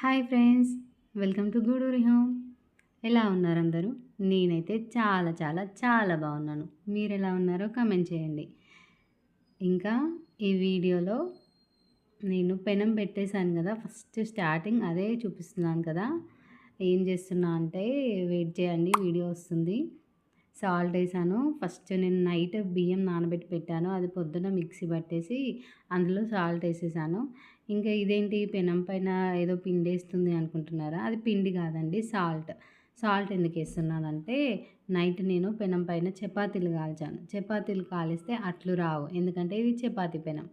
Hi friends, welcome to Guduri home. ఎలా ఉన్నారు అందరూ? నేనైతే చాలా చాలా చాలా బాగున్నాను. మీరు ఎలా ఉన్నారో కామెంట్ చేయండి. ఇంకా ఈ వీడియోలో నేను పెనం పెట్టేశాను కదా, ఫస్ట్ స్టార్టింగ్ అదే చూపిస్తున్నాను కదా. ఏం చేస్తున్నా అంటే వెయిట్ చేయండి, వీడియో వస్తుంది. సాల్ట్ వేసాను. ఫస్ట్ నేను నైట్ బియ్యం నానబెట్టి పెట్టాను, అది పొద్దున మిక్సీ పట్టేసి అందులో సాల్ట్ వేసేసాను. ఇంకా ఇదేంటి పెనం పైన ఏదో పిండి వేస్తుంది అనుకుంటున్నారా? అది పిండి కాదండి, సాల్ట్. సాల్ట్ ఎందుకు వేస్తున్నానంటే నైట్ నేను పెనం పైన చపాతీలు కాల్చాను. చపాతీలు కాలిస్తే అట్లు రావు, ఎందుకంటే ఇది చపాతీ పెనం.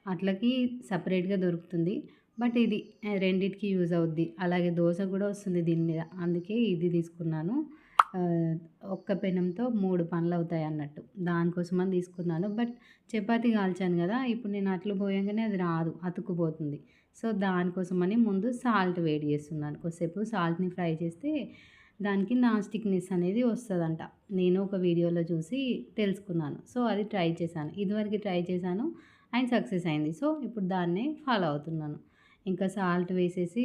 అట్లకి సపరేట్గా దొరుకుతుంది, బట్ ఇది రెండిటికి యూజ్ అవుద్ది. అలాగే దోశ కూడా వస్తుంది దీని మీద, అందుకే ఇది తీసుకున్నాను. ఒక్క పెనంతో 3 పనులు అవుతాయి అన్నట్టు, దానికోసమని తీసుకున్నాను. బట్ చపాతీ కాల్చాను కదా, ఇప్పుడు నేను అట్లు పోయంగానే అది రాదు, అతుక్కుపోతుంది. సో దానికోసమని ముందు సాల్ట్ వేడి చేస్తున్నాను. కొద్దిసేపు సాల్ట్ని ఫ్రై చేస్తే దానికి నాన్ స్టిక్నెస్ అనేది వస్తుందంట. నేను ఒక వీడియోలో చూసి తెలుసుకున్నాను, సో అది ట్రై చేశాను. ఇదివరకు ట్రై చేశాను అండ్ సక్సెస్ అయింది. సో ఇప్పుడు దాన్నే ఫాలో అవుతున్నాను. ఇంకా సాల్ట్ వేసేసి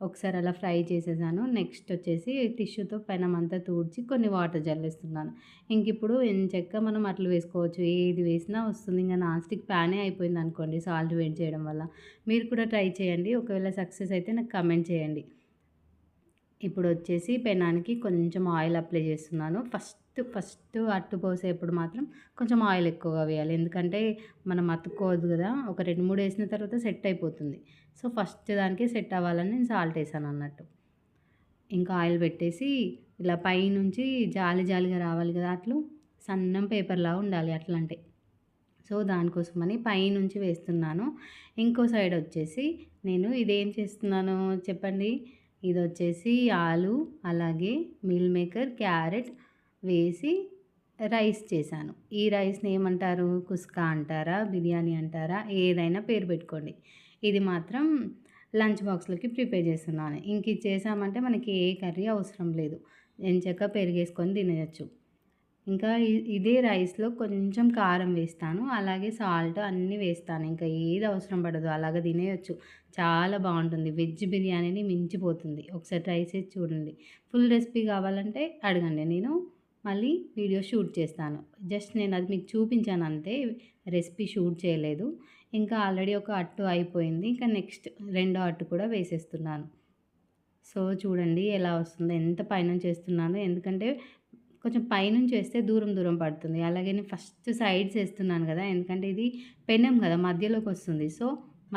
ఒకసారి అలా ఫ్రై చేసేసాను. నెక్స్ట్ వచ్చేసి టిష్యూతో పెనం అంతా తుడిచి కొన్ని వాటర్ జల్లేస్తున్నాను. ఇంక ఇప్పుడు ఎంచక్కా మనం అట్లు వేసుకోవచ్చు, ఏది వేసినా వస్తుంది. ఇంకా నాన్ స్టిక్ ప్యానే అయిపోయింది అనుకోండి సాల్ట్ వేడి చేయడం వల్ల. మీరు కూడా ట్రై చేయండి, ఒకవేళ సక్సెస్ అయితే నాకు కమెంట్ చేయండి. ఇప్పుడు వచ్చేసి పెనానికి కొంచెం ఆయిల్ అప్లై చేస్తున్నాను. ఫస్ట్ అట్టు పోసేప్పుడు మాత్రం కొంచెం ఆయిల్ ఎక్కువగా వేయాలి, ఎందుకంటే మనం అతుక్కోవద్దు కదా. ఒక 2-3 వేసిన తర్వాత సెట్ అయిపోతుంది. సో ఫస్ట్ దానికి సెట్ అవ్వాలని నేను సాల్ట్ వేసాను అన్నట్టు. ఇంకా ఆయిల్ పెట్టేసి ఇలా పైనుంచి జాలి జాలిగా రావాలి కదా, అట్లు సన్నం పేపర్లా ఉండాలి అట్లా అంటే. సో దానికోసమని పైనుంచి వేస్తున్నాను. ఇంకో సైడ్ వచ్చేసి నేను ఇదేం చేస్తున్నాను చెప్పండి. ఇది వచ్చేసి ఆలు, అలాగే మీల్ మేకర్, క్యారెట్ వేసి రైస్ చేశాను. ఈ రైస్ని ఏమంటారు? కుస్కా అంటారా, బిర్యానీ అంటారా, ఏదైనా పేరు పెట్టుకోండి. ఇది మాత్రం లంచ్ బాక్స్లోకి ప్రిపేర్ చేస్తున్నాను. ఇంక ఇది చేసామంటే మనకి ఏ కర్రీ అవసరం లేదు, ఎంచక్కా పెరిగేసుకొని తినేయచ్చు. ఇంకా ఇదే రైస్లో కొంచెం కారం వేస్తాను, అలాగే సాల్ట్ అన్నీ వేస్తాను. ఇంకా ఏది అవసరం పడదు, అలాగ తినేయచ్చు. చాలా బాగుంటుంది, వెజ్ బిర్యానీని మించిపోతుంది. ఒకసారి ట్రై చేసి చూడండి. ఫుల్ రెసిపీ కావాలంటే అడగండి, నేను మళ్ళీ వీడియో షూట్ చేస్తాను. జస్ట్ నేను అది మీకు చూపించాను అంతే, రెసిపీ షూట్ చేయలేదు. ఇంకా ఆల్రెడీ ఒక అట్టు అయిపోయింది, ఇంకా నెక్స్ట్ రెండో అట్టు కూడా వేసేస్తున్నాను. సో చూడండి ఎలా వస్తుందో, ఎంత పైనుంచి వేస్తున్నాను, ఎందుకంటే కొంచెం పైనుంచి వేస్తే దూరం దూరం పడుతుంది. అలాగే నేను ఫస్ట్ సైడ్స్ వేస్తున్నాను కదా, ఎందుకంటే ఇది పెనం కదా మధ్యలోకి వస్తుంది. సో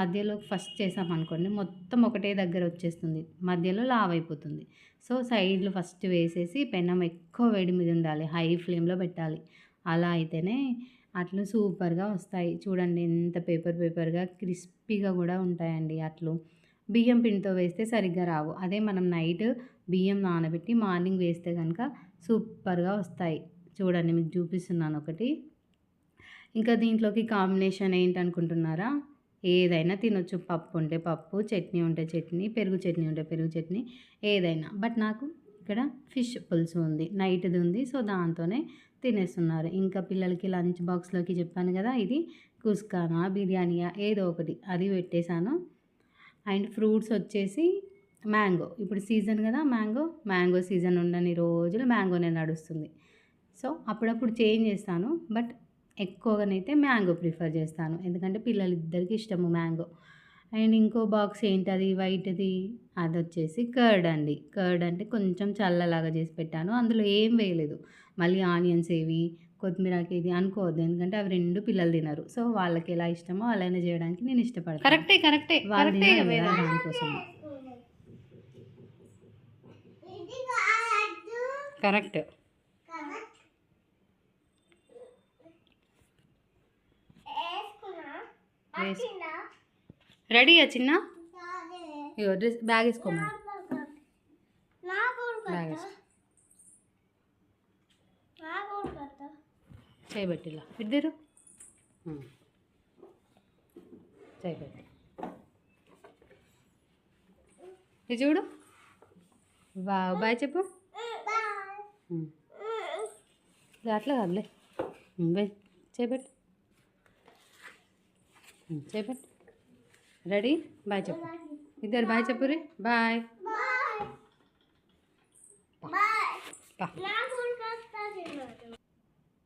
మధ్యలోకి ఫస్ట్ చేసామనుకోండి మొత్తం ఒకటే దగ్గర వచ్చేస్తుంది, మధ్యలో లావ్ అయిపోతుంది. సో సైడ్లు ఫస్ట్ వేసేసి పెనం ఎక్కువ వేడి మీద ఉండాలి, హై ఫ్లేమ్లో పెట్టాలి. అలా అయితేనే అట్లు సూపర్గా వస్తాయి. చూడండి ఎంత పేపర్గా క్రిస్పీగా కూడా ఉంటాయండి అట్లు. బియ్యం పిండితో వేస్తే సరిగ్గా రావు, అదే మనం నైట్ బియ్యం నానబెట్టి మార్నింగ్ వేస్తే కనుక సూపర్గా వస్తాయి. చూడండి మీకు చూపిస్తున్నాను ఒకటి. ఇంకా దీంట్లోకి కాంబినేషన్ ఏంటనుకుంటున్నారా? ఏదైనా తినొచ్చు. పప్పు ఉంటే పప్పు, చట్నీ ఉంటే చట్నీ, పెరుగు చట్నీ ఉంటే పెరుగు చట్నీ, ఏదైనా. బట్ నాకు ఇక్కడ ఫిష్ పులుసు ఉంది, నైట్ది ఉంది, సో దాంతోనే తినేస్తున్నారు. ఇంకా పిల్లలకి లంచ్ బాక్స్లోకి చెప్పాను కదా, ఇది కుస్కానా బిర్యానీయా ఏదో ఒకటి అది పెట్టేశాను. అండ్ ఫ్రూట్స్ వచ్చేసి మ్యాంగో, ఇప్పుడు సీజన్ కదా, మ్యాంగో సీజన్ ఉండని రోజులు మ్యాంగోనే నడుస్తుంది. సో అప్పుడప్పుడు చేంజ్ చేస్తాను, బట్ ఎక్కువగానైతే మ్యాంగో ప్రిఫర్ చేస్తాను, ఎందుకంటే పిల్లలిద్దరికి ఇష్టము మ్యాంగో. అండ్ ఇంకో బాక్స్ ఏంటది వైట్ది, అది వచ్చేసి కర్డ్ అండి. కర్డ్ అంటే కొంచెం చల్లలాగా చేసి పెట్టాను, అందులో ఏం వేయలేదు. మళ్ళీ ఆనియన్స్ ఏవి, కొత్తిమీరకి ఇది అనుకోవద్దు, ఎందుకంటే అవి రెండు పిల్లలు తినరు. సో వాళ్ళకి ఎలా ఇష్టమో అలానే చేయడానికి నేను ఇష్టపడతాను. కరెక్టే వాళ్ళు తినరు కదా, దానికోసం. కరెక్ట్. రెడీయా చిన్న? ఇగో డ్రెస్ బ్యాగ్ వేసుకోమా, బ్యాగ్ వేసుకో, చేయబెట్టిలా ఇద్దరు చేయబెట్టి. ఇది చూడు, బాయ్ చెప్పు. అట్లా కాదులే, చేయబెట్టు చేయబెట్టు. రెడీ, బాయ్ చెప్పు. ఇద్దరు బాయ్ చెప్పురి. బాయ్.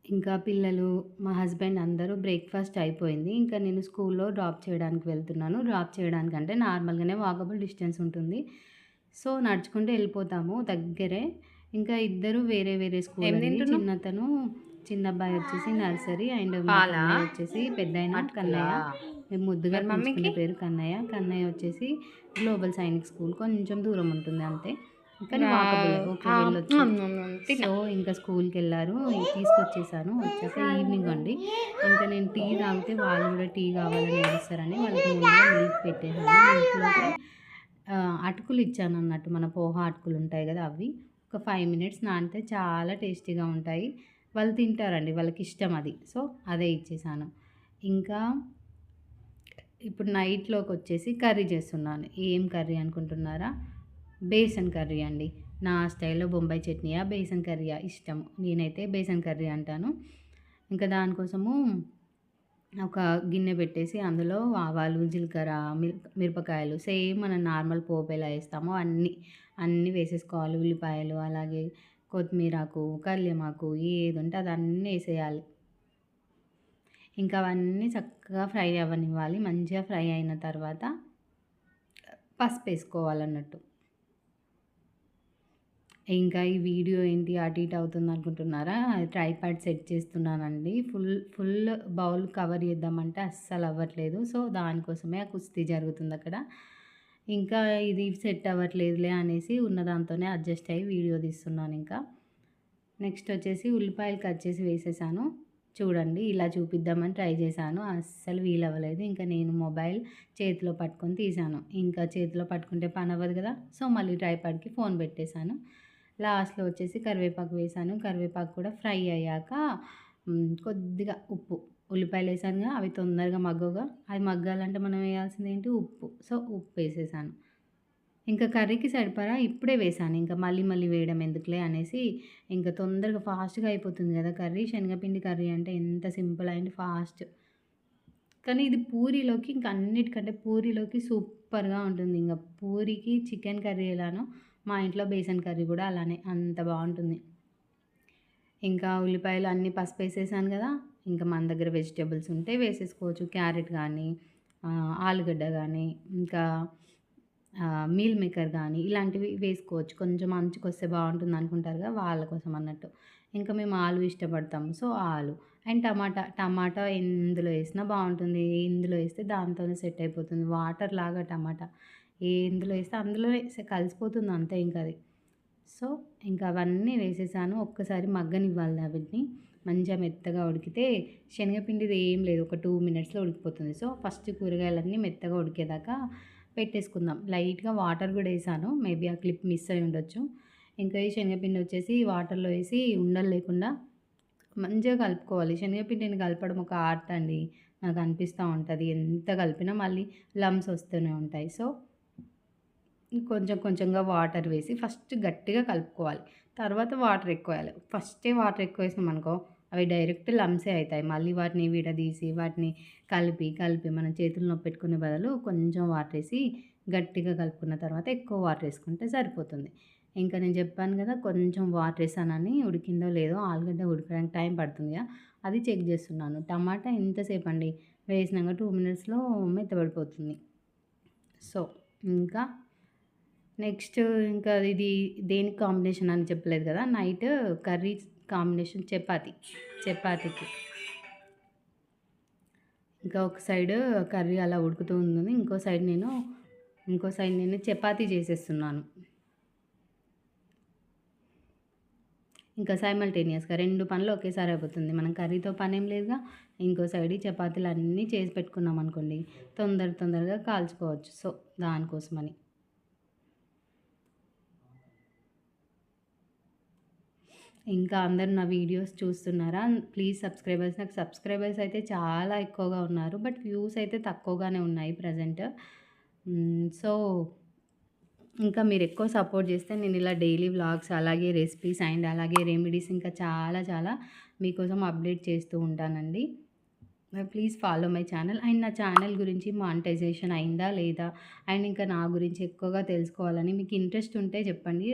ఇంకా పిల్లలు, మా హస్బెండ్ అందరూ బ్రేక్ఫాస్ట్ అయిపోయింది. ఇంకా నేను స్కూల్లో డ్రాప్ చేయడానికి వెళ్తున్నాను. డ్రాప్ చేయడానికంటే నార్మల్గానే వాకబుల్ డిస్టెన్స్ ఉంటుంది. సో నడుచుకుంటూ వెళ్ళిపోతాము, దగ్గరే. ఇంకా ఇద్దరు వేరే వేరే స్కూల్ అండి. చిన్నతను చిన్న అబ్బాయి వచ్చేసి నర్సరీ అండ్ మా కన్నయ్య వచ్చేసి పెద్దయిన కన్నయ్య. మేము ముద్దుగా పిలుచుకునే పేరు కన్నయ్య. కన్నయ్య వచ్చేసి గ్లోబల్ సైనిక్ స్కూల్, కొంచెం దూరం ఉంటుంది అంతే. కానీ వాకబుల్ ఓకే వెళ్ళొచ్చు. సో ఇంకా స్కూల్కి వెళ్ళారు, తీసుకొచ్చేసాను. వచ్చాక ఈవినింగ్ అండి. ఇంకా నేను టీ తాగితే వాళ్ళు కూడా టీ కావాలని ఏడుస్తారని వాళ్ళకి ముందుగా మిల్క్ పెట్టేసాను. మిల్క్లోకి అటుకులు ఇచ్చాను అన్నట్టు, మన పోహా అటుకులు ఉంటాయి కదా, అవి ఒక 5 మినిట్స్ నానితే చాలా టేస్టీగా ఉంటాయి. వాళ్ళు తింటారండి, వాళ్ళకి ఇష్టం అది. సో అదే ఇచ్చేసాను. ఇంకా ఇప్పుడు నైట్లోకి వచ్చేసి కర్రీ చేస్తున్నాను. ఏం కర్రీ అనుకుంటున్నారా? బేసన్ కర్రీ అండి. నా స్టైల్లో బొంబాయి చట్నీయా బేసన్ కర్రీయా ఇష్టం. నేనైతే బేసన్ కర్రీ అంటాను. ఇంకా దానికోసము ఒక గిన్నె పెట్టేసి అందులో ఆవాలు, జీలకర్ర, మిరపకాయలు సేమ్ మనం నార్మల్ పోపు ఎలా వేస్తామో అన్నీ వేసేసుకోవాలి. ఉల్లిపాయలు, అలాగే కొత్తిమీరాకు, కరివేపాకు, ఏది ఉంటే అది అన్నీ వేసేయాలి. ఇంకా అవన్నీ చక్కగా ఫ్రై అవ్వనివ్వాలి. మంచిగా ఫ్రై అయిన తర్వాత పసుపు వేసుకోవాలన్నట్టు. ఇంకా ఈ వీడియో ఏంటి అటు ఇటు అవుతుంది అనుకుంటున్నారా? ట్రైపాడ్ సెట్ చేస్తున్నానండి. ఫుల్ బౌల్ కవర్ చేద్దామంటే అస్సలు అవ్వట్లేదు. సో దానికోసమే ఆ కుస్తీ జరుగుతుంది అక్కడ. ఇంకా ఇది సెట్ అవ్వట్లేదులే అనేసి ఉన్న దాంతోనే అడ్జస్ట్ అయ్యి వీడియో తీస్తున్నాను. ఇంకా నెక్స్ట్ వచ్చేసి ఉల్లిపాయలు కట్ చేసి వేసేసాను. చూడండి, ఇలా చూపిద్దామని ట్రై చేశాను, అస్సలు వీలవ్వలేదు. ఇంకా నేను మొబైల్ చేతిలో పట్టుకొని తీశాను. ఇంకా చేతిలో పట్టుకుంటే పని అవ్వదు కదా. సో మళ్ళీ ట్రైపాడ్కి ఫోన్ పెట్టేశాను. లాస్ట్లో వచ్చేసి కరివేపాకు వేసాను. కరివేపాకు కూడా ఫ్రై అయ్యాక కొద్దిగా ఉప్పు, ఉల్లిపాయలు వేసానుగా అవి తొందరగా మగ్గవుగా. అది మగ్గాలంటే మనం వేయాల్సింది ఏంటి? ఉప్పు. సో ఉప్పు వేసేసాను. ఇంకా కర్రీకి సరిపడా ఇప్పుడే వేసాను. ఇంకా మళ్ళీ వేయడం ఎందుకులే అనేసి, ఇంకా తొందరగా ఫాస్ట్గా అయిపోతుంది కదా కర్రీ. శనగపిండి కర్రీ అంటే ఎంత సింపుల్ అండ్ ఫాస్ట్. కానీ ఇది పూరీలోకి, ఇంకా అన్నిటికంటే పూరీలోకి సూపర్గా ఉంటుంది. ఇంకా పూరీకి చికెన్ కర్రీ ఎలానో మా ఇంట్లో బేసన్ కర్రీ కూడా అలానే అంత బాగుంటుంది. ఇంకా ఉల్లిపాయలు అన్నీ పసుపు వేసేసాను కదా. ఇంకా మన దగ్గర వెజిటేబుల్స్ ఉంటే వేసేసుకోవచ్చు. క్యారెట్ కానీ, ఆలుగడ్డ కానీ, ఇంకా మీల్ మేకర్ కానీ ఇలాంటివి వేసుకోవచ్చు. కొంచెం అంచుకొస్తే బాగుంటుంది అనుకుంటారు కదా, వాళ్ళ కోసం అన్నట్టు. ఇంకా మేము ఆలు ఇష్టపడతాము. సో ఆలు అండ్ టమాటా ఎందులో వేసినా బాగుంటుంది. ఇందులో వేస్తే దాంతోనే సెట్ అయిపోతుంది. వాటర్ లాగా టమాటా ఎందులో వేస్తే అందులోనే కలిసిపోతుంది అంతే ఇంకా అది. సో ఇంకా అవన్నీ వేసేసాను. ఒక్కసారి మగ్గనివ్వాలి వీటిని. మంచిగా మెత్తగా ఉడికితే శనగపిండిది ఏం లేదు, ఒక 2 మినిట్స్లో ఉడికిపోతుంది. సో ఫస్ట్ కూరగాయలన్నీ మెత్తగా ఉడికేదాకా పెట్టేసుకుందాం. లైట్గా వాటర్ కూడా వేసాను, మేబీ ఆ క్లిప్ మిస్ అయి ఉండొచ్చు. ఇంకా ఈ శనగపిండి వచ్చేసి వాటర్లో వేసి ఉండలు లేకుండా మంచిగా కలుపుకోవాలి. శనగపిండిని కలపడం ఒక ఆర్ట్ అండి, నాకు అనిపిస్తూ ఉంటుంది. ఎంత కలిపినా మళ్ళీ లమ్స్ వస్తూనే ఉంటాయి. సో కొంచెంగా వాటర్ వేసి ఫస్ట్ గట్టిగా కలుపుకోవాలి. తర్వాత వాటర్ ఎక్కువ వేయాలి. ఫస్టే వాటర్ ఎక్కువ వేసామనుకో అవి డైరెక్ట్ లమ్సే అవుతాయి. మళ్ళీ వాటిని విడదీసి వాటిని కలిపి మనం చేతులు నొప్పి పెట్టుకునే బదులు కొంచెం వాటర్ వేసి గట్టిగా కలుపుకున్న తర్వాత ఎక్కువ వాటర్ వేసుకుంటే సరిపోతుంది. ఇంకా నేను చెప్పాను కదా కొంచెం వాటర్ వేసానని, ఉడికిందో లేదో ఆలుగడ్డ ఉడకడానికి టైం పడుతుంది కదా, అది చెక్ చేస్తున్నాను. టమాటా ఎంతసేపు అండి, వేసినాక 2 మినిట్స్లో మెత్తబడిపోతుంది. సో ఇంకా నెక్స్ట్ ఇంకా ఇది దేనికి కాంబినేషన్ అని చెప్పలేదు కదా, నైట్ కర్రీ కాంబినేషన్ చపాతీకి. ఇంకా ఒక సైడ్ కర్రీ అలా ఉడుకుతూ ఉంది, ఇంకో సైడ్ నేను చపాతీ చేసేస్తున్నాను. ఇంకా సైమల్టేనియస్గా 2 పనులు ఒకేసారి అయిపోతుంది. మనం కర్రీతో పని ఏం లేదుగా. ఇంకో సైడ్ చపాతీలు అన్నీ చేసి పెట్టుకున్నాం అనుకోండి, తొందరగా కాల్చుకోవచ్చు. సో దానికోసమని. ఇంకా అందరు నా వీడియోస్ చూస్తున్నారా? Please subscribers. నాకు సబ్స్క్రైబర్స్ అయితే చాలా ఎక్కువగా ఉన్నారు, బట్ వ్యూస్ అయితే తక్కువగానే ఉన్నాయి ప్రజెంట్. సో ఇంకా మీరు ఎక్కువ సపోర్ట్ చేస్తే నేను ఇలా డైలీ వ్లాగ్స్, అలాగే రెసిపీస్ అండ్ అలాగే రెమెడీస్ ఇంకా చాలా మీకోసం అప్డేట్ చేస్తూ ఉంటానండి. Please follow my channel. And నా ఛానల్ గురించి మానిటైజేషన్ అయిందా లేదా? అండ్ ఇంకా నా గురించి ఎక్కువగా తెలుసుకోవాలని మీకు ఇంట్రెస్ట్ ఉంటే చెప్పండి.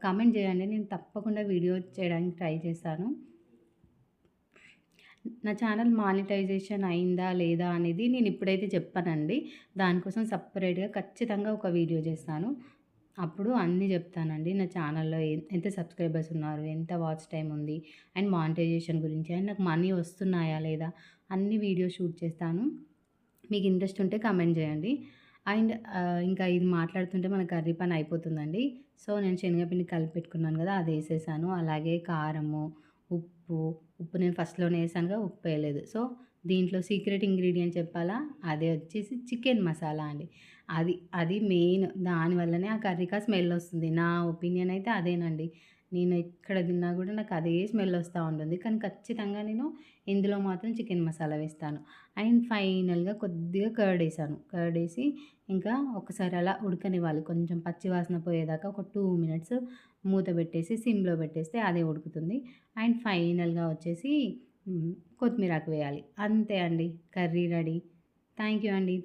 కామెంట్ చేయండి. నేను తప్పకుండా వీడియో చేయడానికి ట్రై చేస్తాను. నా ఛానల్ మానిటైజేషన్ అయిందా లేదా అనేది నేను ఇప్పుడైతే చెప్పనండి. దానికోసం సెపరేట్‌గా ఖచ్చితంగా ఒక వీడియో చేస్తాను. అప్పుడు అన్నీ చెప్తానండి. నా ఛానల్‌లో ఎంత సబ్స్క్రైబర్స్ ఉన్నారు, ఎంత వాచ్ టైమ్ ఉంది, అండ్ మానిటైజేషన్ గురించి, అండ్ నాకు మనీ వస్తున్నాయా లేదా, అన్ని వీడియో షూట్ చేస్తాను. మీకు ఇంట్రెస్ట్ ఉంటే కామెంట్ చేయండి. అండ్ ఇంకా ఇది మాట్లాడుతుంటే మన కర్రీ పని అయిపోతుందండి. సో, నేను శనగపిండి కలిపి పెట్టుకున్నాను కదా! అది ఏసేసాను. అలాగే కారము, ఉప్పు, ఉప్పు నేను ఫస్ట్‌లోనే ఏసానుగా, ఉప్పు వేయలేదు. సో, దీంట్లో సీక్రెట్ ఇంగ్రీడియెంట్ చెప్పాలా? అదే వచ్చేసి చికెన్ మసాలా అండి. అది అది మెయిన్. దానివల్లనే ఆ కర్రీకి ఆ స్మెల్ వస్తుంది. నా ఒపీనియన్ అయితే అదేనండి. నేను ఎక్కడ తిన్నా కూడా నాకు అదే స్మెల్ వస్తూ ఉంటుంది. కానీ ఖచ్చితంగా నేను ఇందులో మాత్రం చికెన్ మసాలా వేస్తాను. అండ్ ఫైనల్‌గా కొద్దిగా కర్డ్ ఏసాను. కర్డ్ ఏసి ఇంకా ఒకసారి అలా ఉడకనివ్వాలి. కొంచెం పచ్చి వాసన పోయేదాకా ఒక 2 మినిట్స్ మూత పెట్టేసి సిమ్‌లో పెట్టేస్తే అదే ఉడుకుతుంది. అండ్ ఫైనల్‌గా వచ్చేసి కొత్తిమీర ఆకు వేయాలి. అంతే అండి, కర్రీ రెడీ. థ్యాంక్ యూ అండి.